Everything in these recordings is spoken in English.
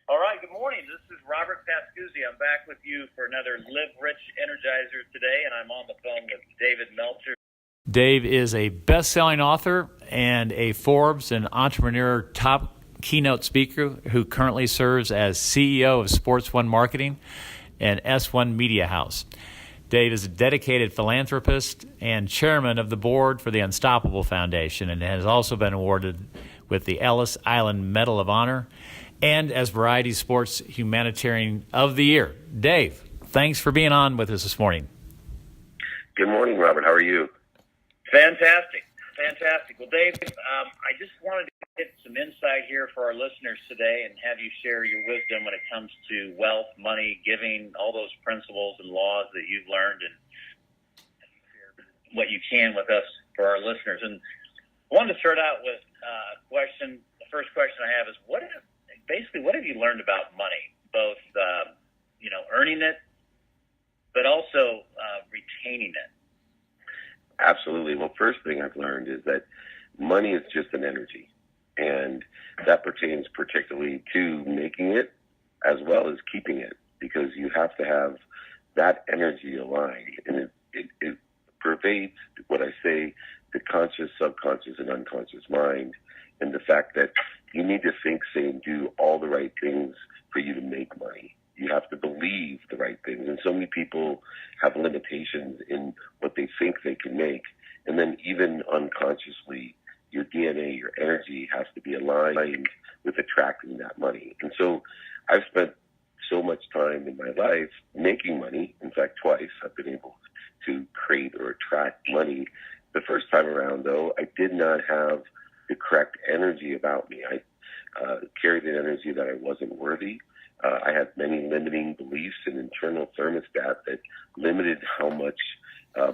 All right, good morning. This is Robert Pascuzzi. I'm back with you for another Live Rich Energizer today, and I'm on the phone with David Meltzer. Dave is a best-selling author and a Forbes and Entrepreneur top keynote speaker who currently serves as CEO of Sports One Marketing and S1 Media House. Dave is a dedicated philanthropist and chairman of the board for the Unstoppable Foundation and has also been awarded with the Ellis Island Medal of Honor and as Variety Sports Humanitarian of the Year. Dave, thanks for being on with us this morning. Good morning, Robert. How are you? Fantastic. Well, Dave, I just wanted to get some insight here for our listeners today and have you share your wisdom when it comes to wealth, money, giving, all those principles and laws that you've learned, and share what you can with us for our listeners. And I wanted to start out with a question. The first question I have is, what have you learned about money, both earning it, but also retaining it? Absolutely. Well, first thing I've learned is that money is just an energy, and that pertains particularly to making it as well as keeping it, because you have to have that energy aligned, and it pervades what I say, the conscious, subconscious, and unconscious mind, and the fact that you need to think, say, and do all the right things for you to make money. You have to believe the right things. And so many people have limitations in what they think they can make. And then even unconsciously, your DNA, your energy has to be aligned with attracting that money. And so I've spent so much time in my life making money. In fact, twice I've been able to create or attract money. The first time around, though, I did not have the correct energy about me. I carried an energy that I wasn't worthy. I had many limiting beliefs and internal thermostat that limited how much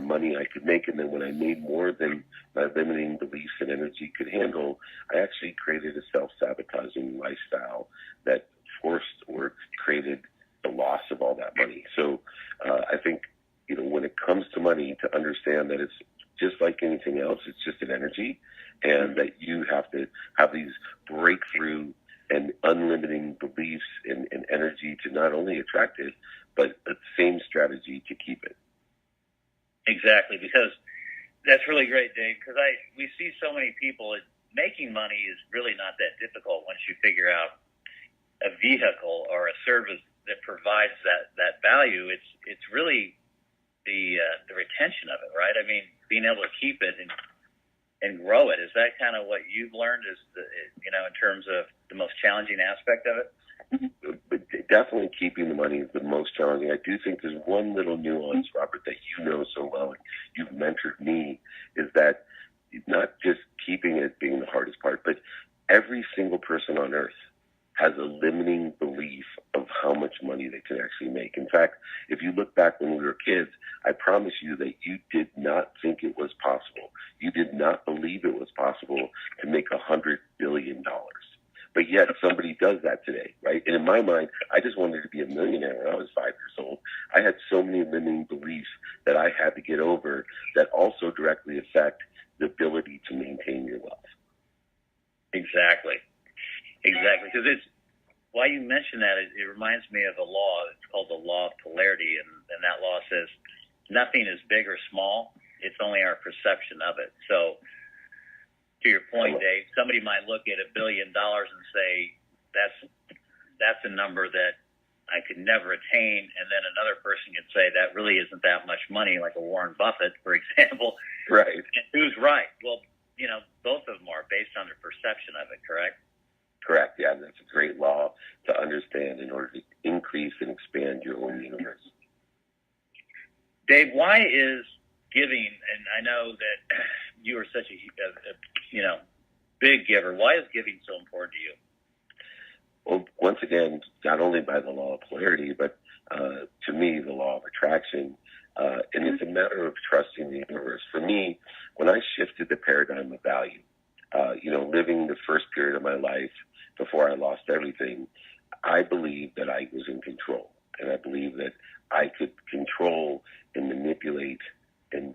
money I could make. And then when I made more than my limiting beliefs and energy could handle, I actually created a self-sabotaging lifestyle that forced or created the loss of all that money. So I think, when it comes to money, to understand that it's just like anything else, it's just an energy, and that you have to have these breakthrough and unlimiting beliefs and energy to not only attract it, but the same strategy to keep it. Exactly, because that's really great, Dave, because we see so many people, making money is really not that difficult once you figure out a vehicle or a service that provides that value. It's really the retention of it, right? I mean, being able to keep it and grow it. Is that kind of what you've learned in terms of the most challenging aspect of it? But definitely keeping the money is the most challenging. I do think there's one little nuance, Robert, that you know so well, and you've mentored me, is that not just keeping it being the hardest part, but every single person on earth has a limiting belief of how much money they can actually make. In fact, if you look back when we were kids, I promise you that you did not think it was possible. You did not believe it was possible to make $100 billion. But yet somebody does that today, right? And in my mind, I just wanted to be a millionaire when I was 5 years old. I had so many limiting beliefs that I had to get over that also directly affect the ability to maintain your wealth. Exactly. Because while you mention that, it reminds me of a law. It's called the law of polarity, and that law says nothing is big or small. It's only our perception of it. So, to your point, Dave, somebody might look at $1 billion and say that's a number that I could never attain, and then another person could say that really isn't that much money, like a Warren Buffett, for example. Right. And who's right? Well, both of them are based on their perception of it, correct? Correct, yeah, that's a great law to understand in order to increase and expand your own universe. Dave, why is giving, and I know that you are such a big giver, why is giving so important to you? Well, once again, not only by the law of polarity, but to me, the law of attraction, and it's a matter of trusting the universe. For me, when I shifted the paradigm of value, living the first period of my life before I lost everything, I believed that I was in control. And I believed that I could control and manipulate the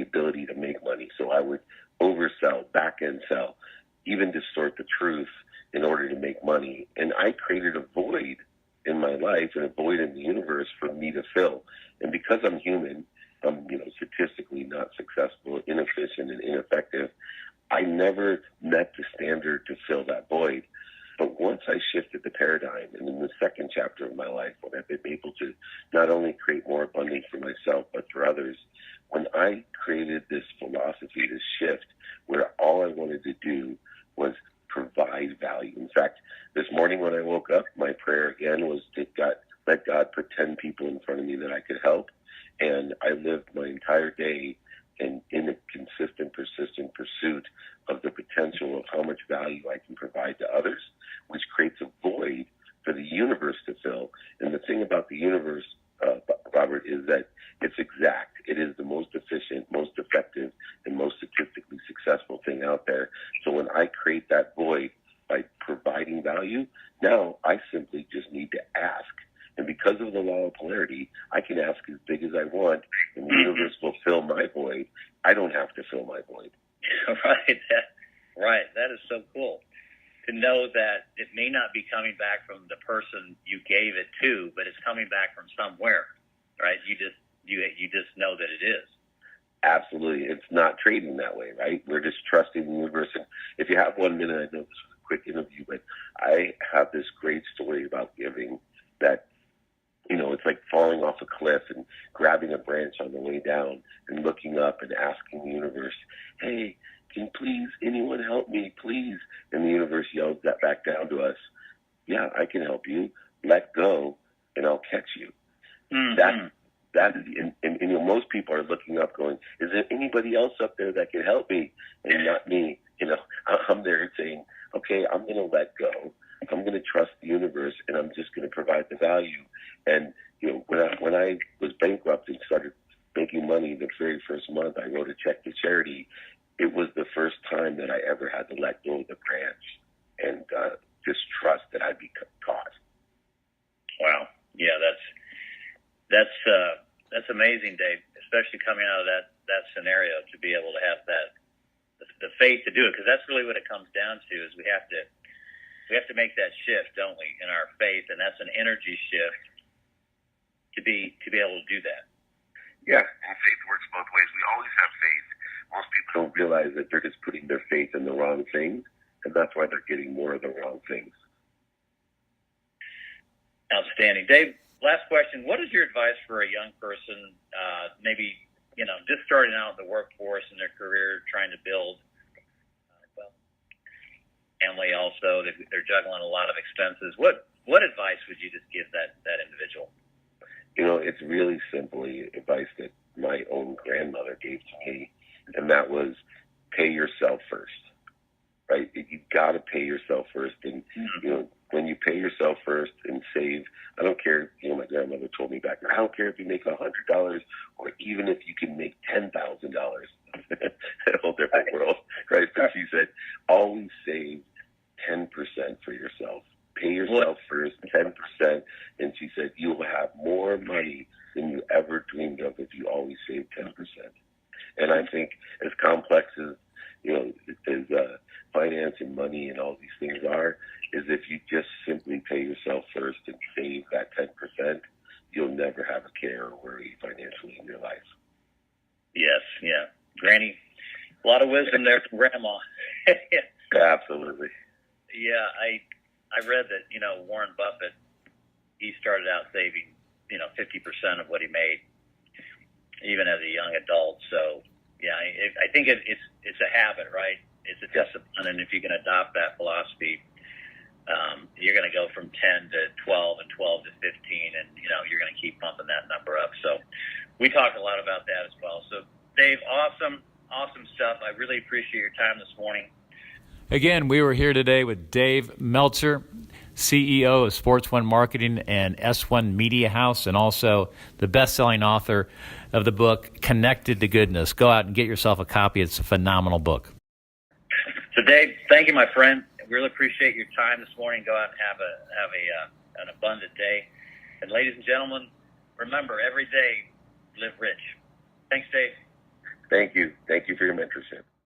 ability to make money. So I would oversell, back-end sell, even distort the truth in order to make money, and I created a void in my life and a void in the universe for me to fill. And because I'm human, I'm, statistically not successful, inefficient, and ineffective. I never met the standard to fill that void. But once I shifted the paradigm, and in the second chapter of my life, when I've been able to not only create more abundance for myself, but for others, when I created this philosophy, this shift, where all I wanted to do was provide value. In fact, this morning when I woke up, my prayer again was to let God put 10 people in front of me that I could help. And I lived my entire day in a consistent, persistent pursuit of the potential of how much value I can provide to others, which creates a void for the universe to fill. And the thing about the universe, Robert, is that it's exact. It is the most efficient, most effective, and most statistically successful thing out there. So when I create that void by providing value, now I simply just need to ask. And because of the law of polarity, I can ask as big as I want, and the universe will fill my void. I don't have to fill my void. Right. That is so cool to know that it may not be coming back from the person you gave it to, but it's coming back from somewhere, right? You just know that it is. Absolutely. It's not trading that way, right? We're just trusting the universe. And if you have 1 minute, I know this was a quick interview, but I have this great story about giving that, it's like falling off a cliff and grabbing a branch on the way down and looking up and asking the universe, hey, can please anyone help me, please? And the universe yells that back down to us. Yeah, I can help you. Let go, and I'll catch you. Mm-hmm. That is, and most people are looking up going, is there anybody else up there that can help me? And not me. I'm there saying, okay, I'm going to let go. I'm going to trust the universe, and I'm just going to provide the value. And, when I was bankrupt and started making money the very first month, I wrote a check to charity. It was the first time that I ever had to let go of the branch and just trust that I'd be caught. Wow. Yeah, that's amazing, Dave, especially coming out of that scenario, to be able to have the faith to do it, because that's really what it comes down to, is we have to make that shift, don't we, in our faith, and that's an energy shift to be able to do that. Yeah, and faith works both ways. We always have faith. Most people don't realize that they're just putting their faith in the wrong things, and that's why they're getting more of the wrong things. Outstanding. Dave, last question. What is your advice for a young person, maybe, just starting out in the workforce in their career, trying to build family also, they're juggling a lot of expenses. What advice would you just give that individual? It's really simply advice that my own grandmother gave to me, and that was pay yourself first, right? You got to pay yourself first. And, when you pay yourself first and save, I don't care, my grandmother told me back then, I don't care if you make $100 or even if you can make $10,000. A whole different world, right? But she said, always save 10% for yourself. Pay yourself first, 10%. And she said, you will have more money than you ever dreamed of if you always save 10%. And I think as complex as, finance and money and all these things are, is if you just simply pay yourself first and save that 10%, you'll never have a care or worry financially in your life. Yes, yeah. Granny, a lot of wisdom there from Grandma. Absolutely. Yeah, I read that, Warren Buffett, he started out saving, 50% of what he made, even as a young adult. So, yeah, I think it's a habit, right? It's a discipline, and if you can adopt that philosophy, you're going to go from 10 to 12 and 12 to 15, and, you're going to keep bumping that number up. So we talk a lot about that as well. So, Dave, awesome stuff. I really appreciate your time this morning. Again, we were here today with Dave Meltzer, CEO of Sports One Marketing and S1 Media House, and also the best-selling author of the book Connected to Goodness. Go out and get yourself a copy. It's a phenomenal book. So, Dave, thank you, my friend. Really appreciate your time this morning. Go out and have an abundant day. And ladies and gentlemen, remember, every day, live rich. Thanks, Dave. Thank you. Thank you for your mentorship.